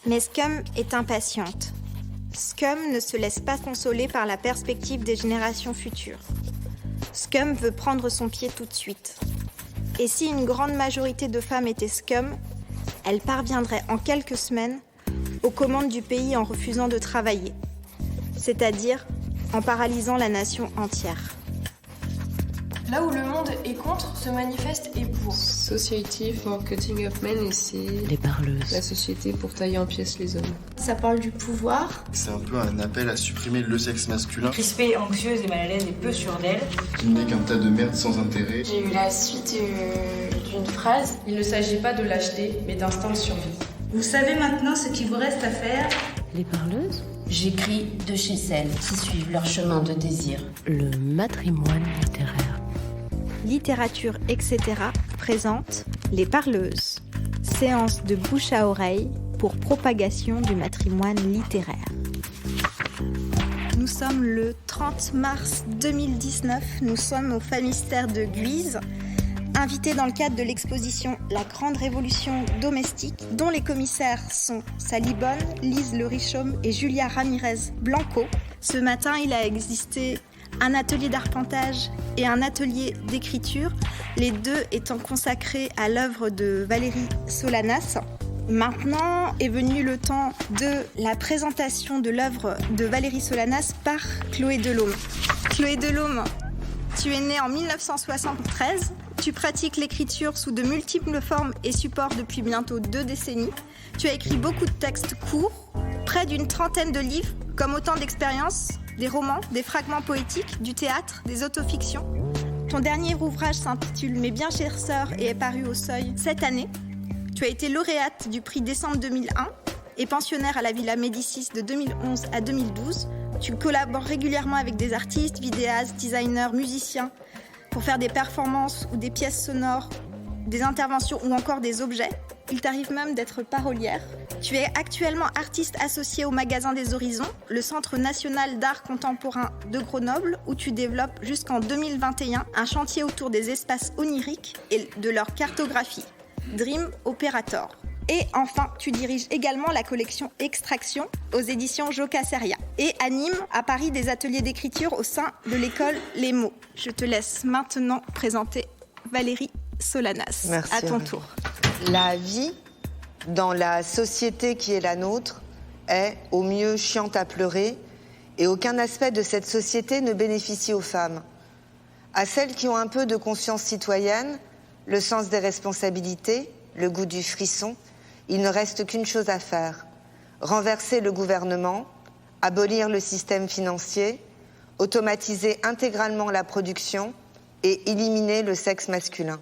Mais Scum est impatiente. Scum ne se laisse pas consoler par la perspective des générations futures. Scum veut prendre son pied tout de suite. Et si une grande majorité de femmes étaient Scum, elles parviendraient en quelques semaines aux commandes du pays en refusant de travailler, c'est-à-dire en paralysant la nation entière. Là où le monde est contre, ce manifeste est pour. Society for Cutting Up Men, et c'est les parleuses. La société pour tailler en pièces les hommes. Ça parle du pouvoir. C'est un peu un appel à supprimer le sexe masculin. Crispée, anxieuse et mal à l'aise et peu sûre d'elle. Qui n'est qu'un tas de merde sans intérêt. J'ai eu la suite d'une phrase. Il ne s'agit pas de lâcheté, mais d'instinct de survie. Vous savez maintenant ce qu'il vous reste à faire ? Les parleuses. J'écris de chez celles qui suivent leur chemin de désir. Le matrimoine littéraire. Littérature, etc. présente Les Parleuses, séance de bouche à oreille pour propagation du matrimoine littéraire. Nous sommes le 30 mars 2019, nous sommes au Famistère de Guise, invités dans le cadre de l'exposition La Grande Révolution domestique, dont les commissaires sont Sally Bonne, Lise Le Richaume et Julia Ramirez Blanco. Ce matin, il a existé un atelier d'arpentage et un atelier d'écriture, les deux étant consacrés à l'œuvre de Valérie Solanas. Maintenant est venu le temps de la présentation de l'œuvre de Valérie Solanas par Chloé Delhomme. Chloé Delhomme, tu es née en 1973, tu pratiques l'écriture sous de multiples formes et supports depuis bientôt 2 décennies. Tu as écrit beaucoup de textes courts, près d'une trentaine de livres, comme autant d'expériences, des romans, des fragments poétiques, du théâtre, des autofictions. Ton dernier ouvrage s'intitule Mes bien chères sœurs et est paru au Seuil cette année. Tu as été lauréate du prix Décembre 2001 et pensionnaire à la Villa Médicis de 2011 à 2012. Tu collabores régulièrement avec des artistes, vidéastes, designers, musiciens pour faire des performances ou des pièces sonores, des interventions ou encore des objets. Il t'arrive même d'être parolière. Tu es actuellement artiste associé au Magasin des Horizons, le Centre national d'art contemporain de Grenoble, où tu développes jusqu'en 2021 un chantier autour des espaces oniriques et de leur cartographie, Dream Operator. Et enfin, tu diriges également la collection Extraction aux éditions Jocaseria et anime à Paris des ateliers d'écriture au sein de l'école Les Mots. Je te laisse maintenant présenter Valérie Solanas. Merci. À ton tour. La vie dans la société qui est la nôtre est au mieux chiante à pleurer et aucun aspect de cette société ne bénéficie aux femmes. À celles qui ont un peu de conscience citoyenne, le sens des responsabilités, le goût du frisson, il ne reste qu'une chose à faire: renverser le gouvernement, abolir le système financier, automatiser intégralement la production et éliminer le sexe masculin.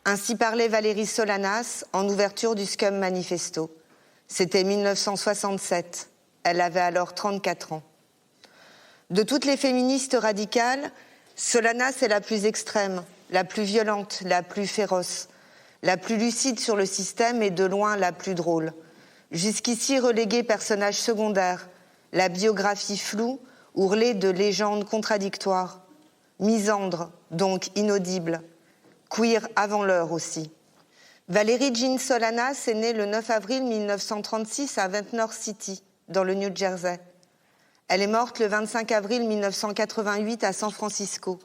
Ainsi parlait Valérie Solanas en ouverture du Scum Manifesto. C'était 1967. Elle avait alors 34 ans. De toutes les féministes radicales, Solanas est la plus extrême, la plus violente, la plus féroce, la plus lucide sur le système et de loin la plus drôle. Jusqu'ici reléguée personnage secondaire, la biographie floue, ourlée de légendes contradictoires, misandre, donc inaudible, queer avant l'heure aussi. Valérie Jean Solanas est née le 9 avril 1936 à Ventnor City, dans le New Jersey. Elle est morte le 25 avril 1988 à San Francisco,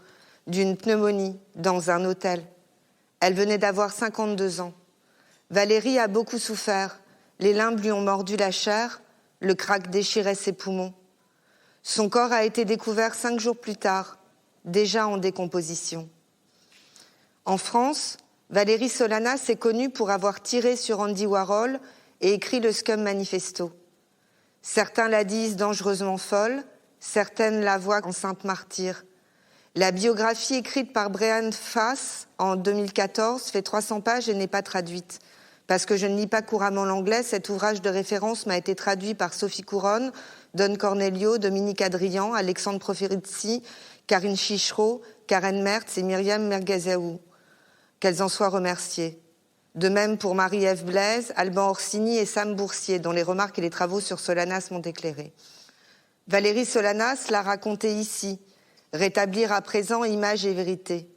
d'une pneumonie, dans un hôtel. Elle venait d'avoir 52 ans. Valérie a beaucoup souffert. Les limbes lui ont mordu la chair, le crack déchirait ses poumons. Son corps a été découvert 5 jours plus tard, déjà en décomposition. En France, Valérie Solanas est connue pour avoir tiré sur Andy Warhol et écrit le Scum Manifesto. Certains la disent dangereusement folle, certaines la voient en sainte martyre. La biographie écrite par Brian Fass en 2014 fait 300 pages et n'est pas traduite. Parce que je ne lis pas couramment l'anglais, cet ouvrage de référence m'a été traduit par Sophie Couronne, Don Cornelio, Dominique Adrian, Alexandre Proferizzi, Karine Chichereau, Karen Mertz et Myriam Mergazaou. Qu'elles en soient remerciées. De même pour Marie-Ève Blaise, Alban Orsini et Sam Boursier, dont les remarques et les travaux sur Solanas m'ont éclairé. Valérie Solanas l'a raconté ici, rétablir à présent image et vérité,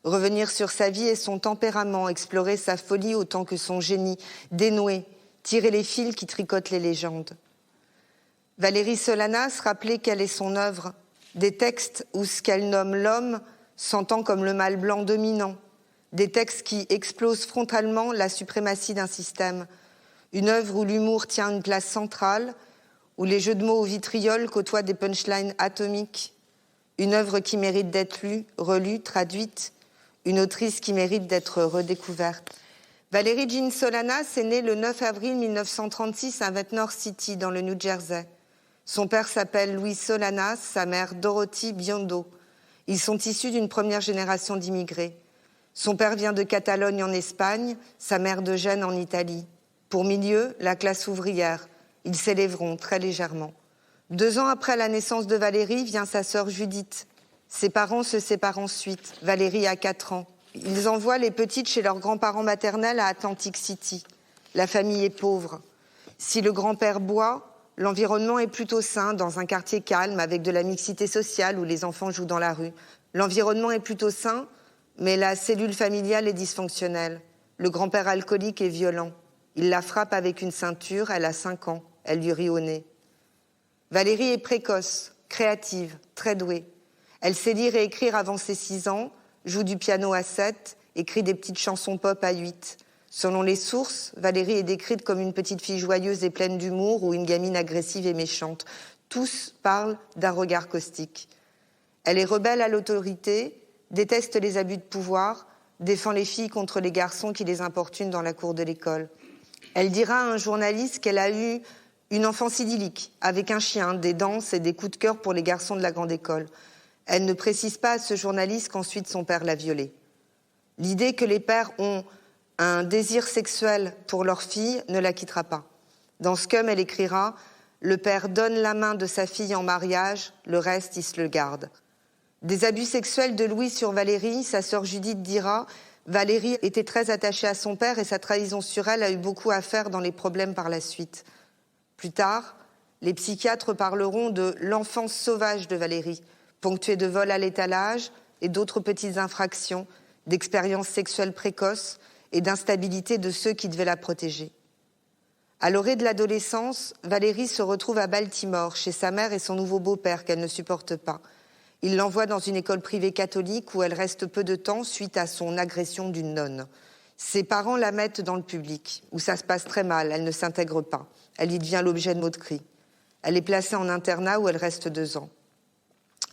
revenir sur sa vie et son tempérament, explorer sa folie autant que son génie, dénouer, tirer les fils qui tricotent les légendes. Valérie Solanas rappelait quelle est son œuvre, des textes où ce qu'elle nomme l'homme s'entend comme le mâle blanc dominant, des textes qui explosent frontalement la suprématie d'un système, une œuvre où l'humour tient une place centrale, où les jeux de mots au vitriol côtoient des punchlines atomiques, une œuvre qui mérite d'être lue, relue, traduite, une autrice qui mérite d'être redécouverte. Valérie Jean Solanas est née le 9 avril 1936 à Ventnor City, dans le New Jersey. Son père s'appelle Louis Solanas, sa mère Dorothy Biondo. Ils sont issus d'une première génération d'immigrés. Son père vient de Catalogne en Espagne, sa mère de Gênes en Italie. Pour milieu, la classe ouvrière. Ils s'élèveront très légèrement. 2 ans après la naissance de Valérie vient sa sœur Judith. Ses parents se séparent ensuite. Valérie a 4 ans. Ils envoient les petites chez leurs grands-parents maternels à Atlantic City. La famille est pauvre. Si le grand-père boit, l'environnement est plutôt sain, dans un quartier calme, avec de la mixité sociale où les enfants jouent dans la rue. L'environnement est plutôt sain, mais la cellule familiale est dysfonctionnelle. Le grand-père alcoolique est violent. Il la frappe avec une ceinture, elle a 5 ans. Elle lui rit au nez. Valérie est précoce, créative, très douée. Elle sait lire et écrire avant ses 6 ans, joue du piano à 7, écrit des petites chansons pop à 8. Selon les sources, Valérie est décrite comme une petite fille joyeuse et pleine d'humour ou une gamine agressive et méchante. Tous parlent d'un regard caustique. Elle est rebelle à l'autorité, déteste les abus de pouvoir, défend les filles contre les garçons qui les importunent dans la cour de l'école. Elle dira à un journaliste qu'elle a eu une enfance idyllique, avec un chien, des danses et des coups de cœur pour les garçons de la grande école. Elle ne précise pas à ce journaliste qu'ensuite son père l'a violée. L'idée que les pères ont un désir sexuel pour leur fille ne la quittera pas. Dans Scum, elle écrira « Le père donne la main de sa fille en mariage, le reste, il se le garde ». Des abus sexuels de Louis sur Valérie, sa sœur Judith dira « Valérie était très attachée à son père et sa trahison sur elle a eu beaucoup à faire dans les problèmes par la suite ». Plus tard, les psychiatres parleront de l'enfance sauvage de Valérie, ponctuée de vols à l'étalage et d'autres petites infractions, d'expériences sexuelles précoces et d'instabilité de ceux qui devaient la protéger. À l'orée de l'adolescence, Valérie se retrouve à Baltimore, chez sa mère et son nouveau beau-père qu'elle ne supporte pas. Il l'envoie dans une école privée catholique où elle reste peu de temps suite à son agression d'une nonne. Ses parents la mettent dans le public, où ça se passe très mal, elle ne s'intègre pas. Elle y devient l'objet de mots-de-cris. Elle est placée en internat où elle reste 2 ans.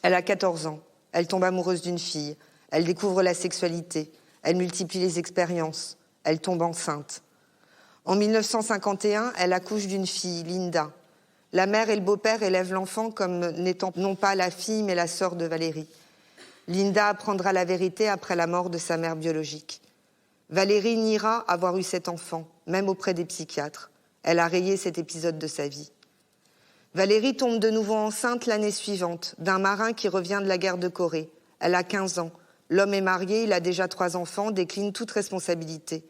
Elle a 14 ans. Elle tombe amoureuse d'une fille. Elle découvre la sexualité. Elle multiplie les expériences. Elle tombe enceinte. En 1951, elle accouche d'une fille, Linda. La mère et le beau-père élèvent l'enfant comme n'étant non pas la fille, mais la sœur de Valérie. Linda apprendra la vérité après la mort de sa mère biologique. Valérie niera avoir eu cet enfant, même auprès des psychiatres. Elle a rayé cet épisode de sa vie. Valérie tombe de nouveau enceinte l'année suivante, d'un marin qui revient de la guerre de Corée. Elle a 15 ans. L'homme est marié, il a déjà 3 enfants, décline toute responsabilité.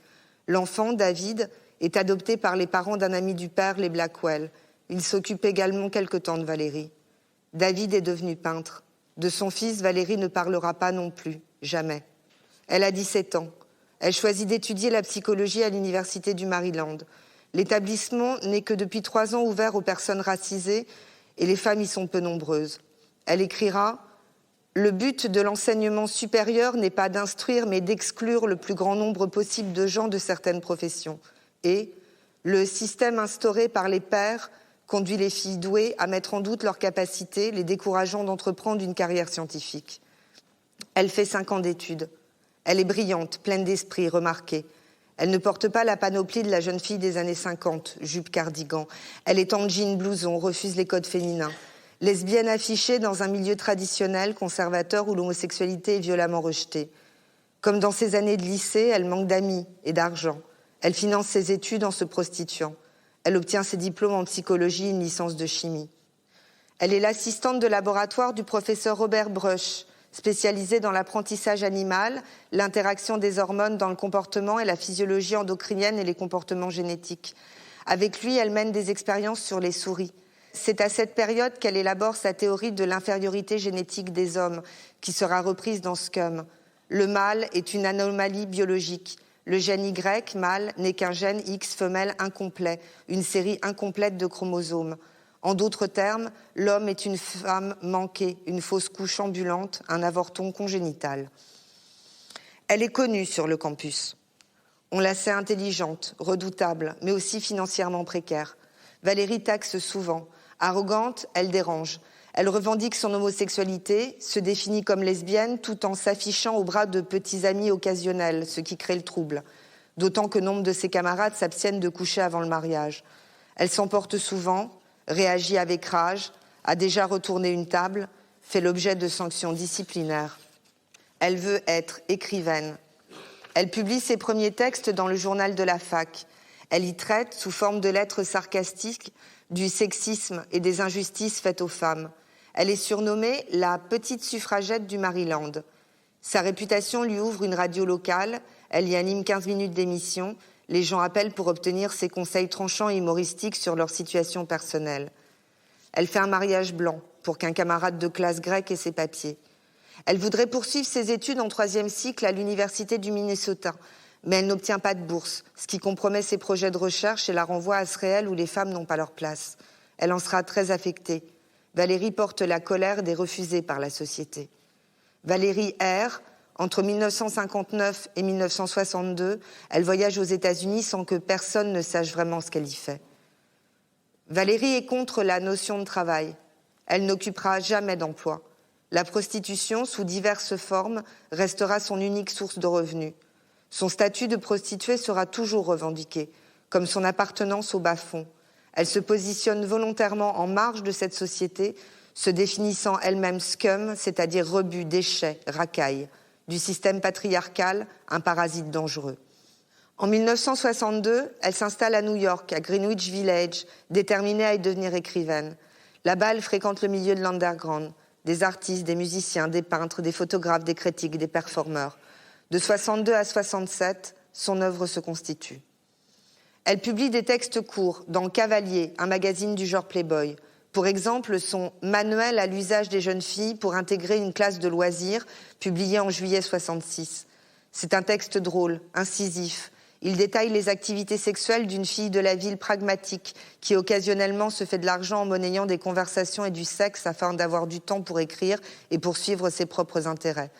L'enfant, David, est adopté par les parents d'un ami du père, les Blackwell. Il s'occupe également quelque temps de Valérie. David est devenu peintre. De son fils, Valérie ne parlera pas non plus, jamais. Elle a 17 ans. Elle choisit d'étudier la psychologie à l'université du Maryland. L'établissement n'est que depuis 3 ans ouvert aux personnes racisées et les femmes y sont peu nombreuses. Elle écrira « Le but de l'enseignement supérieur n'est pas d'instruire mais d'exclure le plus grand nombre possible de gens de certaines professions. Et le système instauré par les pères conduit les filles douées à mettre en doute leurs capacités, les décourageant d'entreprendre une carrière scientifique. » Elle fait 5 ans d'études. Elle est brillante, pleine d'esprit, remarquée. Elle ne porte pas la panoplie de la jeune fille des années 50, jupe cardigan. Elle est en jean blouson, refuse les codes féminins. Lesbienne affichée dans un milieu traditionnel, conservateur, où l'homosexualité est violemment rejetée. Comme dans ses années de lycée, elle manque d'amis et d'argent. Elle finance ses études en se prostituant. Elle obtient ses diplômes en psychologie et une licence de chimie. Elle est l'assistante de laboratoire du professeur Robert Brush, spécialisé dans l'apprentissage animal, l'interaction des hormones dans le comportement et la physiologie endocrinienne et les comportements génétiques. Avec lui, elle mène des expériences sur les souris. C'est à cette période qu'elle élabore sa théorie de l'infériorité génétique des hommes, qui sera reprise dans Scum. Le mâle est une anomalie biologique. Le gène Y, mâle, n'est qu'un gène X femelle incomplet, une série incomplète de chromosomes. En d'autres termes, l'homme est une femme manquée, une fausse couche ambulante, un avorton congénital. Elle est connue sur le campus. On la sait intelligente, redoutable, mais aussi financièrement précaire. Valérie taxe souvent. Arrogante, elle dérange. Elle revendique son homosexualité, se définit comme lesbienne tout en s'affichant au bras de petits amis occasionnels, ce qui crée le trouble. D'autant que nombre de ses camarades s'abstiennent de coucher avant le mariage. Elle s'emporte souvent, réagit avec rage, a déjà retourné une table, fait l'objet de sanctions disciplinaires. Elle veut être écrivaine. Elle publie ses premiers textes dans le journal de la fac. Elle y traite, sous forme de lettres sarcastiques, du sexisme et des injustices faites aux femmes. Elle est surnommée la petite suffragette du Maryland. Sa réputation lui ouvre une radio locale. Elle y anime 15 minutes d'émission. Les gens appellent pour obtenir ses conseils tranchants et humoristiques sur leur situation personnelle. Elle fait un mariage blanc pour qu'un camarade de classe grecque ait ses papiers. Elle voudrait poursuivre ses études en 3e cycle à l'université du Minnesota, mais elle n'obtient pas de bourse, ce qui compromet ses projets de recherche et la renvoie à ce réel où les femmes n'ont pas leur place. Elle en sera très affectée. Valérie porte la colère des refusés par la société. Valérie erre. Entre 1959 et 1962, elle voyage aux États-Unis sans que personne ne sache vraiment ce qu'elle y fait. Valérie est contre la notion de travail. Elle n'occupera jamais d'emploi. La prostitution, sous diverses formes, restera son unique source de revenus. Son statut de prostituée sera toujours revendiqué, comme son appartenance au bas-fond. Elle se positionne volontairement en marge de cette société, se définissant elle-même scum, c'est-à-dire rebut, déchet, racaille. Du système patriarcal, un parasite dangereux. En 1962, elle s'installe à New York, à Greenwich Village, déterminée à y devenir écrivaine. Là-bas, elle fréquente le milieu de l'underground, des artistes, des musiciens, des peintres, des photographes, des critiques, des performeurs. De 62 à 67, son œuvre se constitue. Elle publie des textes courts dans Cavalier, un magazine du genre Playboy. Pour exemple, son « Manuel à l'usage des jeunes filles pour intégrer une classe de loisirs », publié en juillet 66. C'est un texte drôle, incisif. Il détaille les activités sexuelles d'une fille de la ville pragmatique qui occasionnellement se fait de l'argent en monnayant des conversations et du sexe afin d'avoir du temps pour écrire et poursuivre ses propres intérêts.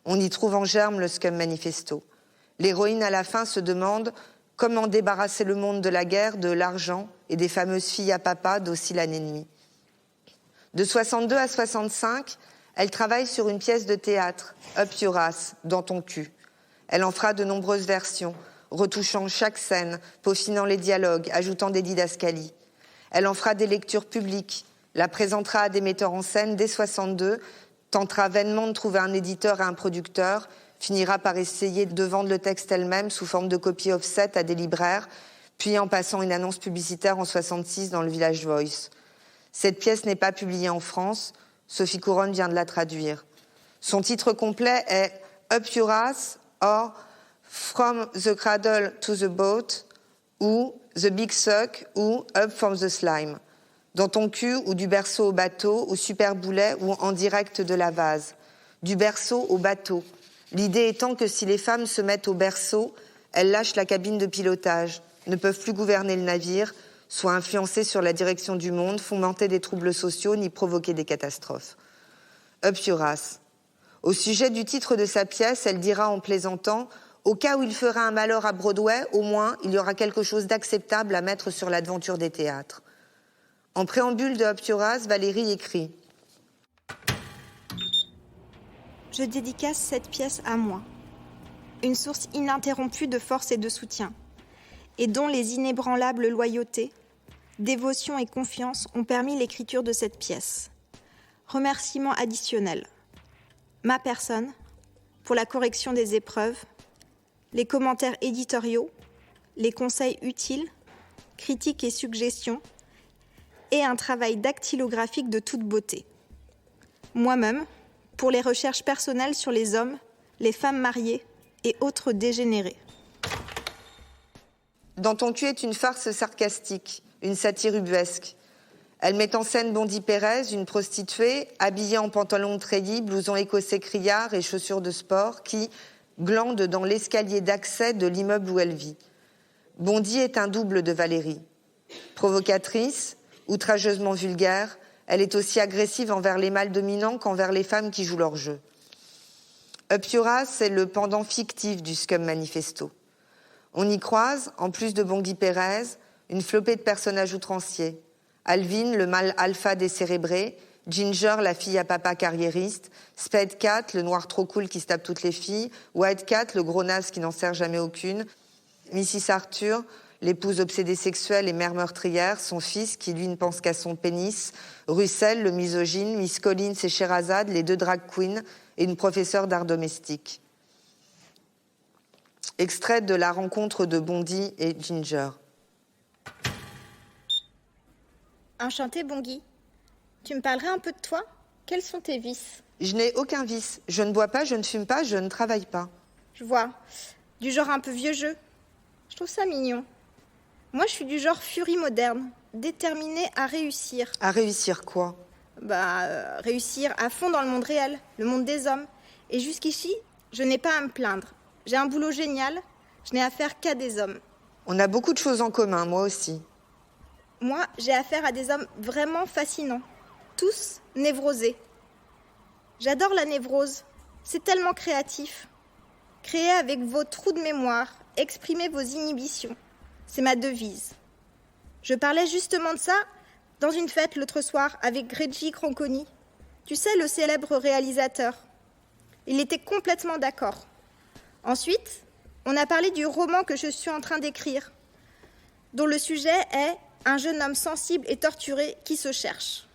On y trouve en germe le Scum Manifesto. L'héroïne à la fin se demande comment débarrasser le monde de la guerre, de l'argent et des fameuses filles à papa dociles à l'ennemi. De 62 à 65, elle travaille sur une pièce de théâtre, Up Your Ass, dans ton cul. Elle en fera de nombreuses versions, retouchant chaque scène, peaufinant les dialogues, ajoutant des didascalies. Elle en fera des lectures publiques, la présentera à des metteurs en scène dès 62, tentera vainement de trouver un éditeur et un producteur, finira par essayer de vendre le texte elle-même sous forme de copie offset à des libraires, puis en passant une annonce publicitaire en 66 dans le Village Voice. Cette pièce n'est pas publiée en France, Sophie Couronne vient de la traduire. Son titre complet est « Up Your Ass » or « From the Cradle to the Boat » ou « The Big Suck » ou « Up from the Slime ». Dans ton cul ou du berceau au bateau, ou super boulet ou en direct de la vase. Du berceau au bateau. L'idée étant que si les femmes se mettent au berceau, elles lâchent la cabine de pilotage, ne peuvent plus gouverner le navire, soient influencées sur la direction du monde, fomenter des troubles sociaux ni provoquer des catastrophes. Up Your Ass. Au sujet du titre de sa pièce, elle dira en plaisantant « Au cas où il fera un malheur à Broadway, au moins, il y aura quelque chose d'acceptable à mettre sur l'aventure des théâtres. » En préambule de Up Your Ass, Valérie écrit « Je dédicace cette pièce à moi, une source ininterrompue de force et de soutien, et dont les inébranlables loyautés, dévotion et confiance ont permis l'écriture de cette pièce. Remerciements additionnels. Ma personne, pour la correction des épreuves, les commentaires éditoriaux, les conseils utiles, critiques et suggestions, et un travail dactylographique de toute beauté. Moi-même, pour les recherches personnelles sur les hommes, les femmes mariées et autres dégénérés. Dans ton cul est une farce sarcastique, une satire ubuesque. Elle met en scène Bondy Pérez, une prostituée, habillée en pantalon treillis, blouson écossais criard et chaussures de sport, qui, glande dans l'escalier d'accès de l'immeuble où elle vit. Bondy est un double de Valérie. Provocatrice, outrageusement vulgaire, elle est aussi agressive envers les mâles dominants qu'envers les femmes qui jouent leur jeu. Up Your Ass, c'est le pendant fictif du Scum Manifesto. On y croise, en plus de Bondy Pérez, une flopée de personnages outranciers. Alvin, le mâle alpha décérébré, Ginger, la fille à papa carriériste, Spade Cat, le noir trop cool qui se tape toutes les filles, White Cat, le gros naze qui n'en sert jamais aucune, Mrs. Arthur, l'épouse obsédée sexuelle et mère meurtrière, son fils qui lui ne pense qu'à son pénis, Russell, le misogyne, Miss Collins et Sherazade, les 2 drag queens et une professeure d'art domestique. Extrait de la rencontre de Bondy et Ginger. Enchantée, Bongy. Tu me parlerais un peu de toi? Quels sont tes vices? Je n'ai aucun vice. Je ne bois pas, je ne fume pas, je ne travaille pas. Je vois. Du genre un peu vieux jeu. Je trouve ça mignon. Moi, je suis du genre furie moderne, déterminée à réussir. À réussir quoi? Réussir à fond dans le monde réel, le monde des hommes. Et jusqu'ici, je n'ai pas à me plaindre. J'ai un boulot génial, je n'ai affaire qu'à des hommes. On a beaucoup de choses en commun, moi aussi. Moi, j'ai affaire à des hommes vraiment fascinants. Tous névrosés. J'adore la névrose. C'est tellement créatif. Créez avec vos trous de mémoire, exprimez vos inhibitions. C'est ma devise. Je parlais justement de ça dans une fête l'autre soir avec Reggie Cronconi. Tu sais, le célèbre réalisateur. Il était complètement d'accord. Ensuite, on a parlé du roman que je suis en train d'écrire, dont le sujet est un jeune homme sensible et torturé qui se cherche.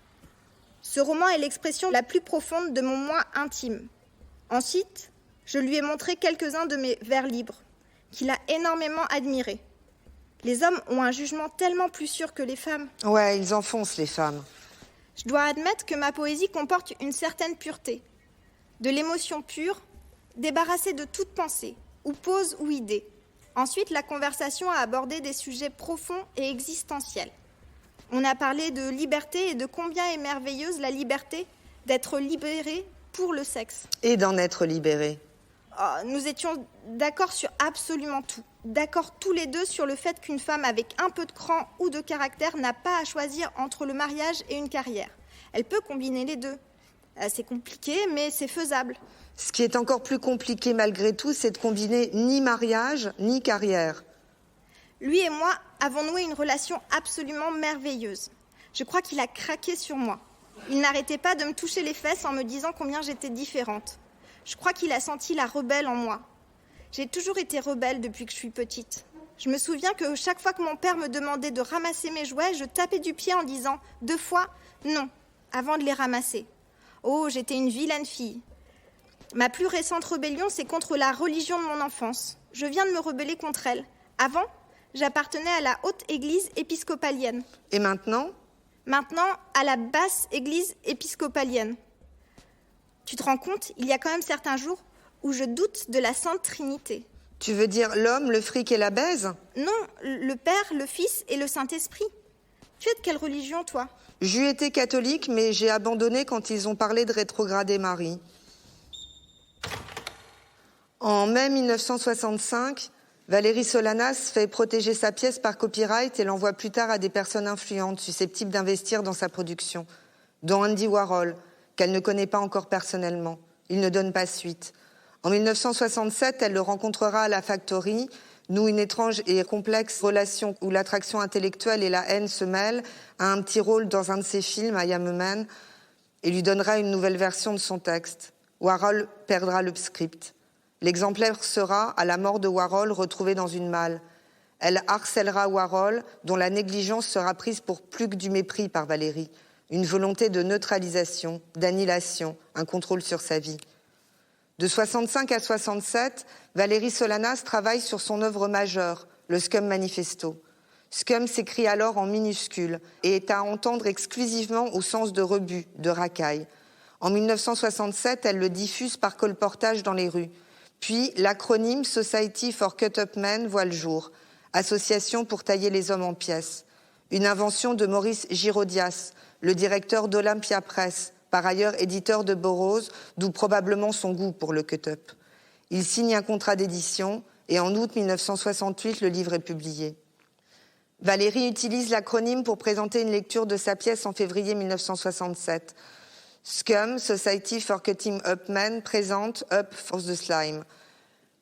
Ce roman est l'expression la plus profonde de mon moi intime. Ensuite, je lui ai montré quelques-uns de mes vers libres, qu'il a énormément admirés. Les hommes ont un jugement tellement plus sûr que les femmes. Ouais, ils enfoncent les femmes. Je dois admettre que ma poésie comporte une certaine pureté, de l'émotion pure, débarrassée de toute pensée, ou pose ou idée. Ensuite, la conversation a abordé des sujets profonds et existentiels. On a parlé de liberté et de combien est merveilleuse la liberté d'être libérée pour le sexe. Et d'en être libérée. Nous étions d'accord sur absolument tout. D'accord tous les deux sur le fait qu'une femme avec un peu de cran ou de caractère n'a pas à choisir entre le mariage et une carrière. Elle peut combiner les deux. C'est compliqué, mais c'est faisable. Ce qui est encore plus compliqué malgré tout, c'est de combiner ni mariage, ni carrière. Lui et moi avons noué une relation absolument merveilleuse. Je crois qu'il a craqué sur moi. Il n'arrêtait pas de me toucher les fesses en me disant combien j'étais différente. Je crois qu'il a senti la rebelle en moi. J'ai toujours été rebelle depuis que je suis petite. Je me souviens que chaque fois que mon père me demandait de ramasser mes jouets, je tapais du pied en disant 2 fois « non » avant de les ramasser. Oh, j'étais une vilaine fille. Ma plus récente rébellion, c'est contre la religion de mon enfance. Je viens de me rebeller contre elle. Avant, j'appartenais à la haute église épiscopalienne. Et maintenant ? Maintenant, à la basse église épiscopalienne. Tu te rends compte, il y a quand même certains jours où je doute de la Sainte Trinité. Tu veux dire l'homme, le fric et la baise ? Non, le Père, le Fils et le Saint-Esprit. Tu es de quelle religion, toi ? J'eus été catholique, mais j'ai abandonné quand ils ont parlé de rétrograder Marie. En mai 1965, Valérie Solanas fait protéger sa pièce par copyright et l'envoie plus tard à des personnes influentes susceptibles d'investir dans sa production, dont Andy Warhol, qu'elle ne connaît pas encore personnellement. Il ne donne pas suite. En 1967, elle le rencontrera à la Factory, noue une étrange et complexe relation où l'attraction intellectuelle et la haine se mêlent, a un petit rôle dans un de ses films, I Am a Man, et lui donnera une nouvelle version de son texte. Warhol perdra le script. L'exemplaire sera, à la mort de Warhol, retrouvé dans une malle. Elle harcèlera Warhol, dont la négligence sera prise pour plus que du mépris par Valérie. Une volonté de neutralisation, d'annihilation, un contrôle sur sa vie. De 65 à 67, Valérie Solanas travaille sur son œuvre majeure, le Scum Manifesto. Scum s'écrit alors en minuscules et est à entendre exclusivement au sens de rebut, de racaille. En 1967, elle le diffuse par colportage dans les rues. Puis, l'acronyme Society for Cut-Up Men voit le jour, association pour tailler les hommes en pièces. Une invention de Maurice Girodias, le directeur d'Olympia Press, par ailleurs éditeur de Burroughs, d'où probablement son goût pour le cut-up. Il signe un contrat d'édition et en août 1968, le livre est publié. Valérie utilise l'acronyme pour présenter une lecture de sa pièce en février 1967. Scum, Society for Cutting Up Men, présente Up for the Slime.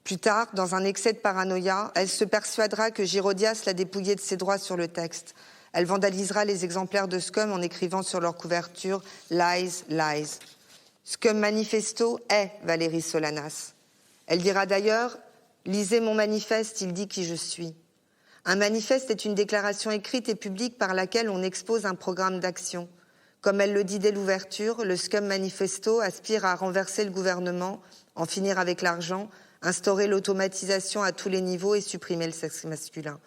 Plus tard, dans un excès de paranoïa, elle se persuadera que Girodias l'a dépouillée de ses droits sur le texte. Elle vandalisera les exemplaires de Scum en écrivant sur leur couverture « Lies, lies ». Scum Manifesto est Valérie Solanas. Elle dira d'ailleurs « Lisez mon manifeste, il dit qui je suis ». Un manifeste est une déclaration écrite et publique par laquelle on expose un programme d'action. Comme elle le dit dès l'ouverture, le Scum Manifesto aspire à renverser le gouvernement, en finir avec l'argent, instaurer l'automatisation à tous les niveaux et supprimer le sexe masculin.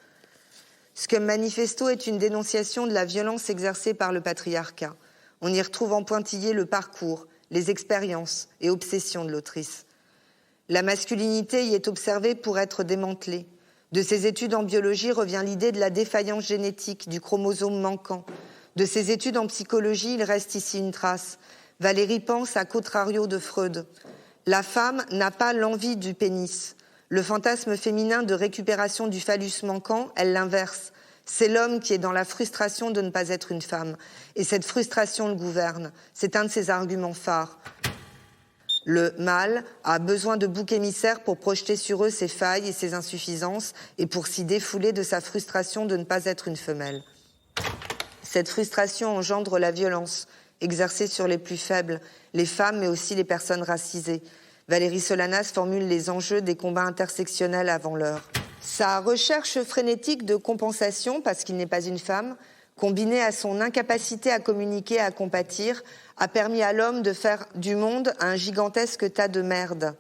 Scum Manifesto est une dénonciation de la violence exercée par le patriarcat. On y retrouve en pointillé le parcours, les expériences et obsessions de l'autrice. La masculinité y est observée pour être démantelée. De ses études en biologie revient l'idée de la défaillance génétique, du chromosome manquant. De ses études en psychologie, il reste ici une trace. Valérie pense à contrario de Freud. La femme n'a pas l'envie du pénis. Le fantasme féminin de récupération du phallus manquant, elle l'inverse. C'est l'homme qui est dans la frustration de ne pas être une femme. Et cette frustration le gouverne. C'est un de ses arguments phares. Le mâle a besoin de boucs émissaires pour projeter sur eux ses failles et ses insuffisances et pour s'y défouler de sa frustration de ne pas être une femelle. Cette frustration engendre la violence exercée sur les plus faibles, les femmes mais aussi les personnes racisées. Valérie Solanas formule les enjeux des combats intersectionnels avant l'heure. Sa recherche frénétique de compensation, parce qu'il n'est pas une femme, combinée à son incapacité à communiquer et à compatir, a permis à l'homme de faire du monde un gigantesque tas de merde.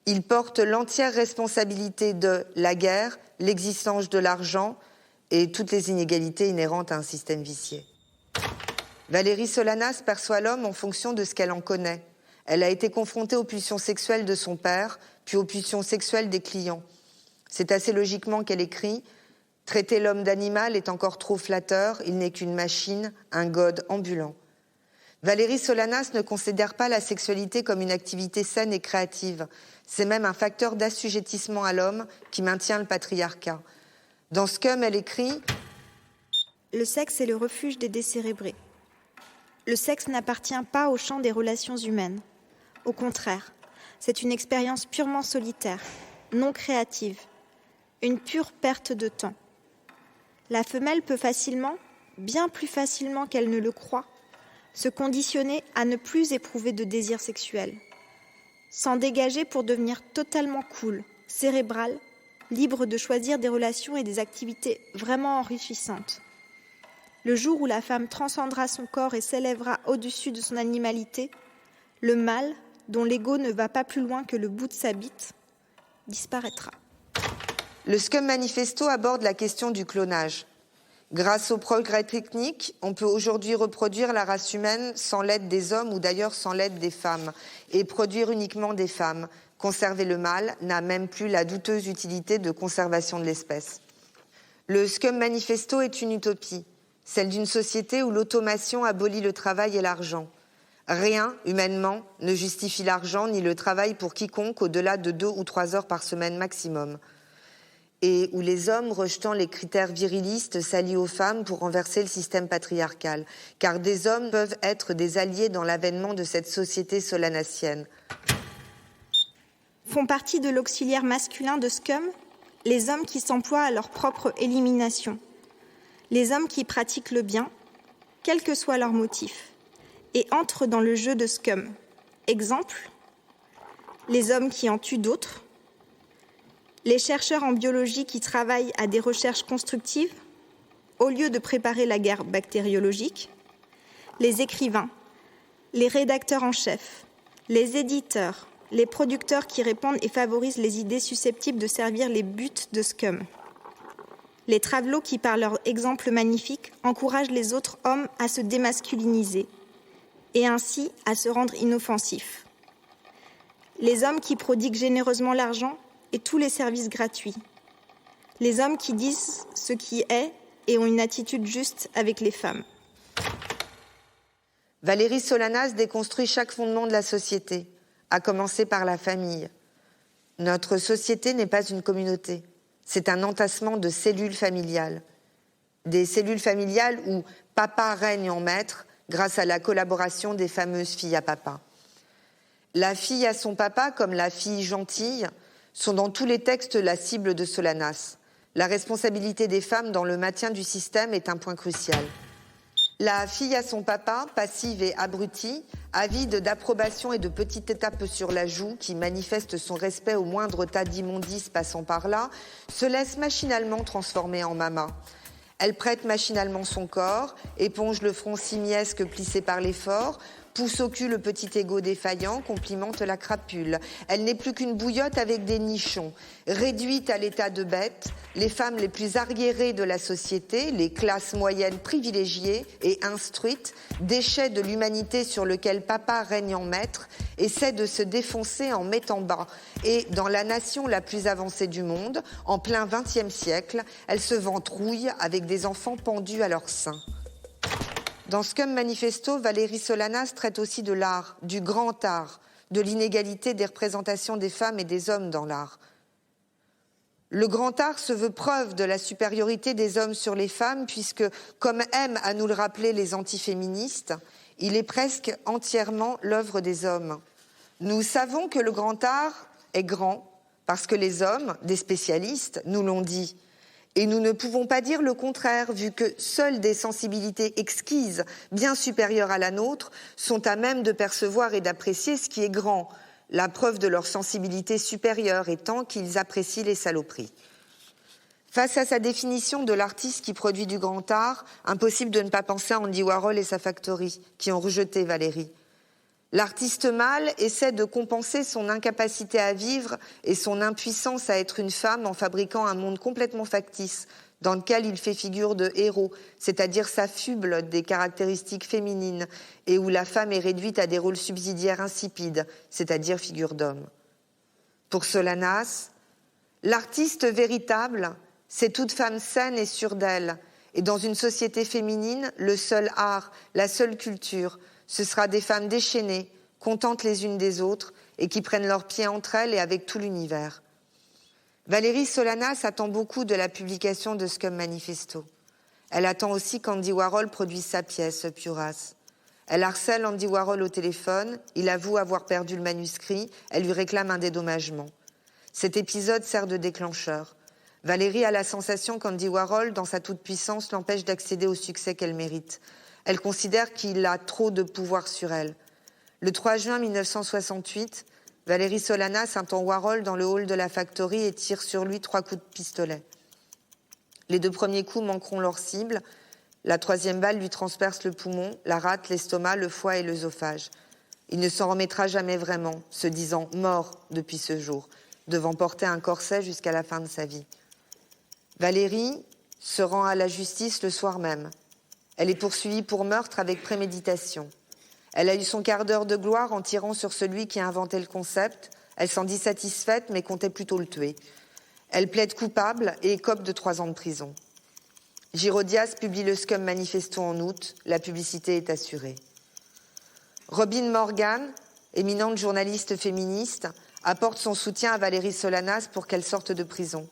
Il porte l'entière responsabilité de la guerre, l'existence de l'argent et toutes les inégalités inhérentes à un système vicié. Valérie Solanas perçoit l'homme en fonction de ce qu'elle en connaît. Elle a été confrontée aux pulsions sexuelles de son père, puis aux pulsions sexuelles des clients. C'est assez logiquement qu'elle écrit « Traiter l'homme d'animal est encore trop flatteur, il n'est qu'une machine, un god ambulant ». Valérie Solanas ne considère pas la sexualité comme une activité saine et créative. C'est même un facteur d'assujettissement à l'homme qui maintient le patriarcat. Dans Scum, elle écrit « Le sexe est le refuge des décérébrés. Le sexe n'appartient pas au champ des relations humaines. Au contraire, c'est une expérience purement solitaire, non créative, une pure perte de temps. La femelle peut facilement, bien plus facilement qu'elle ne le croit, se conditionner à ne plus éprouver de désir sexuel, s'en dégager pour devenir totalement cool, cérébrale, libre de choisir des relations et des activités vraiment enrichissantes. Le jour où la femme transcendra son corps et s'élèvera au-dessus de son animalité, le mâle, dont l'ego ne va pas plus loin que le bout de sa bite, disparaîtra. Le Scum Manifesto aborde la question du clonage. Grâce au progrès technique, on peut aujourd'hui reproduire la race humaine sans l'aide des hommes ou d'ailleurs sans l'aide des femmes, et produire uniquement des femmes. Conserver le mâle n'a même plus la douteuse utilité de conservation de l'espèce. Le Scum Manifesto est une utopie, celle d'une société où l'automation abolit le travail et l'argent. Rien, humainement, ne justifie l'argent ni le travail pour quiconque au-delà de 2 ou 3 heures par semaine maximum. Et où les hommes, rejetant les critères virilistes, s'allient aux femmes pour renverser le système patriarcal. Car des hommes peuvent être des alliés dans l'avènement de cette société solanasienne. Font partie de l'auxiliaire masculin de Scum les hommes qui s'emploient à leur propre élimination. Les hommes qui pratiquent le bien, quel que soit leur motif, et entrent dans le jeu de Scum. Exemple, les hommes qui en tuent d'autres, les chercheurs en biologie qui travaillent à des recherches constructives, au lieu de préparer la guerre bactériologique, les écrivains, les rédacteurs en chef, les éditeurs, les producteurs qui répandent et favorisent les idées susceptibles de servir les buts de Scum. Les travelots qui, par leur exemple magnifique, encouragent les autres hommes à se démasculiniser et ainsi à se rendre inoffensifs. Les hommes qui prodiguent généreusement l'argent et tous les services gratuits. Les hommes qui disent ce qui est et ont une attitude juste avec les femmes. Valérie Solanas déconstruit chaque fondement de la société, à commencer par la famille. Notre société n'est pas une communauté. C'est un entassement de cellules familiales. Des cellules familiales où papa règne en maître grâce à la collaboration des fameuses filles à papa. La fille à son papa, comme la fille gentille, sont dans tous les textes la cible de Solanas. La responsabilité des femmes dans le maintien du système est un point crucial. La fille à son papa, passive et abrutie, avide d'approbation et de petites tapes sur la joue, qui manifeste son respect au moindre tas d'immondices passant par là, se laisse machinalement transformer en mama. Elle prête machinalement son corps, éponge le front simiesque plissé par l'effort, pousse au cul le petit égo défaillant, complimente la crapule. Elle n'est plus qu'une bouillotte avec des nichons. Réduite à l'état de bête, les femmes les plus arriérées de la société, les classes moyennes privilégiées et instruites, déchets de l'humanité sur lequel papa règne en maître, essaient de se défoncer en mettant bas. Et dans la nation la plus avancée du monde, en plein XXe siècle, elles se ventrouillent avec des enfants pendus à leur sein. Dans Scum Manifesto, Valérie Solanas traite aussi de l'art, du grand art, de l'inégalité des représentations des femmes et des hommes dans l'art. Le grand art se veut preuve de la supériorité des hommes sur les femmes, puisque, comme aiment à nous le rappeler les antiféministes, il est presque entièrement l'œuvre des hommes. Nous savons que le grand art est grand, parce que les hommes, des spécialistes, nous l'ont dit. Et nous ne pouvons pas dire le contraire, vu que seules des sensibilités exquises, bien supérieures à la nôtre, sont à même de percevoir et d'apprécier ce qui est grand, la preuve de leur sensibilité supérieure étant qu'ils apprécient les saloperies. Face à sa définition de l'artiste qui produit du grand art, impossible de ne pas penser à Andy Warhol et sa Factory, qui ont rejeté Valérie. L'artiste mâle essaie de compenser son incapacité à vivre et son impuissance à être une femme en fabriquant un monde complètement factice, dans lequel il fait figure de héros, c'est-à-dire s'affuble des caractéristiques féminines, et où la femme est réduite à des rôles subsidiaires insipides, c'est-à-dire figure d'homme. Pour Solanas, l'artiste véritable, c'est toute femme saine et sûre d'elle, et dans une société féminine, le seul art, la seule culture, ce sera des femmes déchaînées, contentes les unes des autres et qui prennent leurs pieds entre elles et avec tout l'univers. Valérie Solanas attend beaucoup de la publication de Scum Manifesto. Elle attend aussi qu'Andy Warhol produise sa pièce, Puras. Elle harcèle Andy Warhol au téléphone, il avoue avoir perdu le manuscrit, elle lui réclame un dédommagement. Cet épisode sert de déclencheur. Valérie a la sensation qu'Andy Warhol, dans sa toute-puissance, l'empêche d'accéder au succès qu'elle mérite. Elle considère qu'il a trop de pouvoir sur elle. Le 3 juin 1968, Valérie Solanas attend Warhol dans le hall de la Factory et tire sur lui 3 coups de pistolet. Les 2 premiers coups manqueront leur cible. La 3e balle lui transperce le poumon, la rate, l'estomac, le foie et l'œsophage. Il ne s'en remettra jamais vraiment, se disant mort depuis ce jour, devant porter un corset jusqu'à la fin de sa vie. Valérie se rend à la justice le soir même. Elle est poursuivie pour meurtre avec préméditation. Elle a eu son quart d'heure de gloire en tirant sur celui qui a inventé le concept. Elle s'en dit satisfaite, mais comptait plutôt le tuer. Elle plaide coupable et écope de 3 ans de prison. Girodias publie le Scum Manifesto en août. La publicité est assurée. Robin Morgan, éminente journaliste féministe, apporte son soutien à Valérie Solanas pour qu'elle sorte de prison.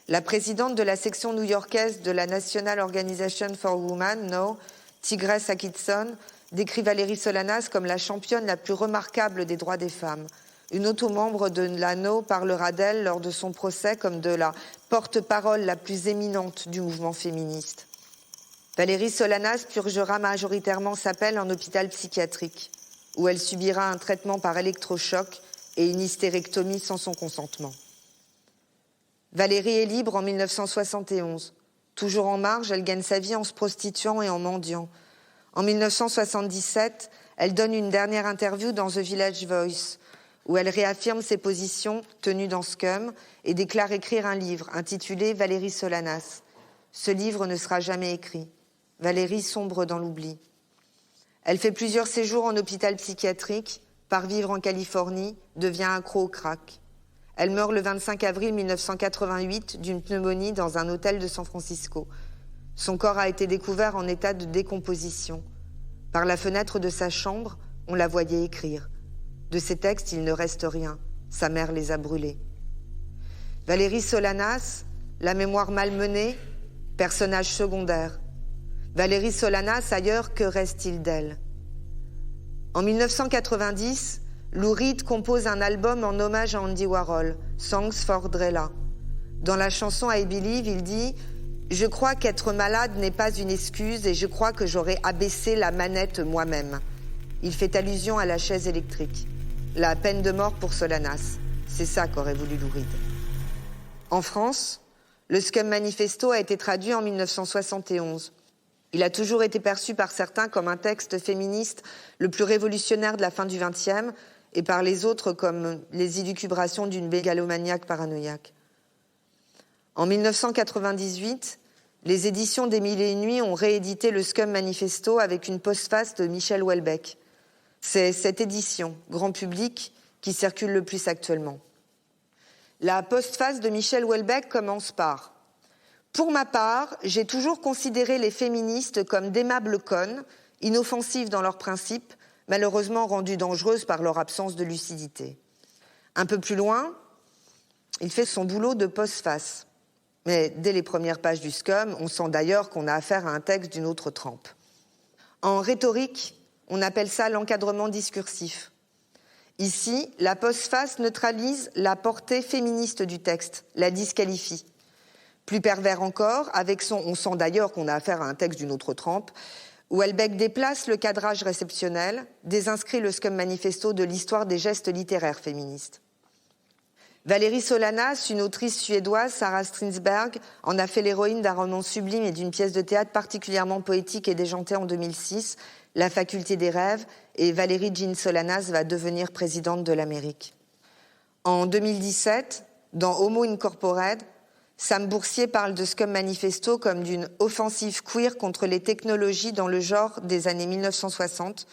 La présidente de la section new-yorkaise de la National Organization for Women, NO, Tigress Atkinson, décrit Valérie Solanas comme la championne la plus remarquable des droits des femmes. Une autre membre de la NO parlera d'elle lors de son procès comme de la porte-parole la plus éminente du mouvement féministe. Valérie Solanas purgera majoritairement sa peine en hôpital psychiatrique, où elle subira un traitement par électrochoc et une hystérectomie sans son consentement. Valérie est libre en 1971. Toujours en marge, elle gagne sa vie en se prostituant et en mendiant. En 1977, elle donne une dernière interview dans The Village Voice, où elle réaffirme ses positions tenues dans Scum et déclare écrire un livre intitulé Valérie Solanas. Ce livre ne sera jamais écrit. Valérie sombre dans l'oubli. Elle fait plusieurs séjours en hôpital psychiatrique, part vivre en Californie, devient accro au crack. Elle meurt le 25 avril 1988 d'une pneumonie dans un hôtel de San Francisco. Son corps a été découvert en état de décomposition. Par la fenêtre de sa chambre, on la voyait écrire. De ses textes, il ne reste rien. Sa mère les a brûlés. Valérie Solanas, la mémoire malmenée, personnage secondaire. Valérie Solanas, ailleurs, que reste-t-il d'elle? En 1990, Lou Reed compose un album en hommage à Andy Warhol, Songs for Drella. Dans la chanson I Believe, il dit « Je crois qu'être malade n'est pas une excuse et je crois que j'aurais abaissé la manette moi-même. » Il fait allusion à la chaise électrique. La peine de mort pour Solanas. C'est ça qu'aurait voulu Lou Reed. En France, le Scum Manifesto a été traduit en 1971. Il a toujours été perçu par certains comme un texte féministe le plus révolutionnaire de la fin du XXe et par les autres comme les élucubrations d'une mégalomaniaque paranoïaque. En 1998, les éditions des Mille et une Nuits ont réédité le Scum Manifesto avec une postface de Michel Houellebecq. C'est cette édition, grand public, qui circule le plus actuellement. La postface de Michel Houellebecq commence par « Pour ma part, j'ai toujours considéré les féministes comme d'aimables connes, inoffensives dans leurs principes, malheureusement rendues dangereuses par leur absence de lucidité. » Un peu plus loin, il fait son boulot de postface. Mais dès les premières pages du Scum, on sent d'ailleurs qu'on a affaire à un texte d'une autre trempe. En rhétorique, on appelle ça l'encadrement discursif. Ici, la postface neutralise la portée féministe du texte, la disqualifie. Plus pervers encore, avec son « on sent d'ailleurs qu'on a affaire à un texte d'une autre trempe », Houellebecq déplace le cadrage réceptionnel, désinscrit le Scum Manifesto de l'histoire des gestes littéraires féministes. Valérie Solanas, une autrice suédoise, Sarah Strinsberg, en a fait l'héroïne d'un roman sublime et d'une pièce de théâtre particulièrement poétique et déjantée en 2006, La faculté des rêves, et Valérie Jean Solanas va devenir présidente de l'Amérique. En 2017, dans Homo Incorpored, Sam Boursier parle de Scum Manifesto comme d'une offensive queer contre les technologies dans le genre des années 1960.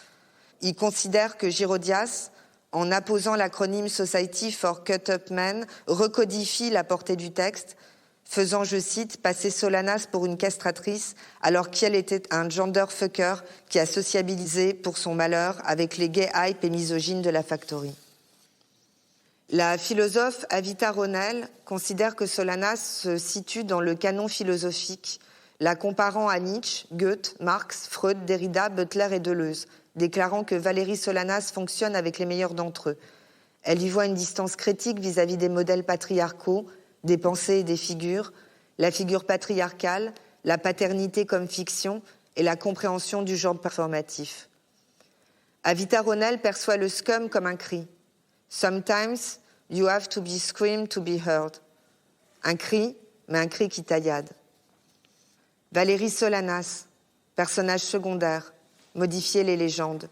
Il considère que Girodias, en apposant l'acronyme Society for Cut Up Men, recodifie la portée du texte, faisant, je cite, passer Solanas pour une castratrice, alors qu'elle était un genderfucker qui a sociabilisé pour son malheur avec les gay hype et misogynes de la Factory. La philosophe Avita Ronell considère que Solanas se situe dans le canon philosophique, la comparant à Nietzsche, Goethe, Marx, Freud, Derrida, Butler et Deleuze, déclarant que Valérie Solanas fonctionne avec les meilleurs d'entre eux. Elle y voit une distance critique vis-à-vis des modèles patriarcaux, des pensées et des figures, la figure patriarcale, la paternité comme fiction et la compréhension du genre performatif. Avita Ronell perçoit le Scum comme un cri. Sometimes you have to be screamed to be heard. Un cri, mais un cri qui taillade. Valérie Solanas, personnage secondaire, modifier les légendes.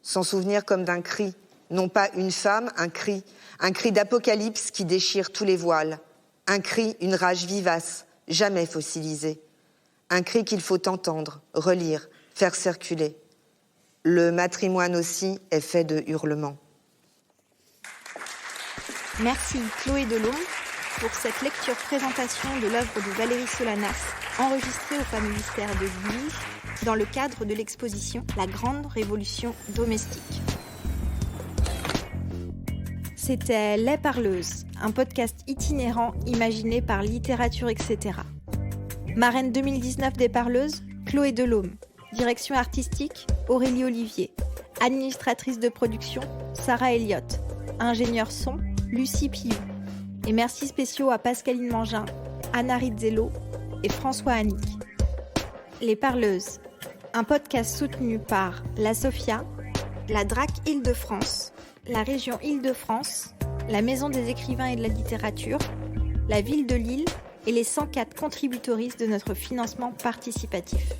S'en souvenir comme d'un cri, non pas une femme, un cri d'apocalypse qui déchire tous les voiles. Un cri, une rage vivace, jamais fossilisée. Un cri qu'il faut entendre, relire, faire circuler. Le matrimoine aussi est fait de hurlements. Merci Chloé Delhomme pour cette lecture-présentation de l'œuvre de Valérie Solanas, enregistrée au fameux mystère de Guise, dans le cadre de l'exposition La Grande Révolution Domestique. C'était Les Parleuses, un podcast itinérant imaginé par Littérature etc. Marraine 2019 des Parleuses, Chloé Delhomme. Direction artistique, Aurélie Olivier. Administratrice de production, Sarah Elliott. Ingénieur son, Lucie Piou. Et merci spéciaux à Pascaline Mangin, Anna Rizzello et François Annick. Les Parleuses, un podcast soutenu par la Sophia, la DRAC Île-de-France, la région Île-de-France, la Maison des écrivains et de la littérature, la ville de Lille et les 104 contributoristes de notre financement participatif.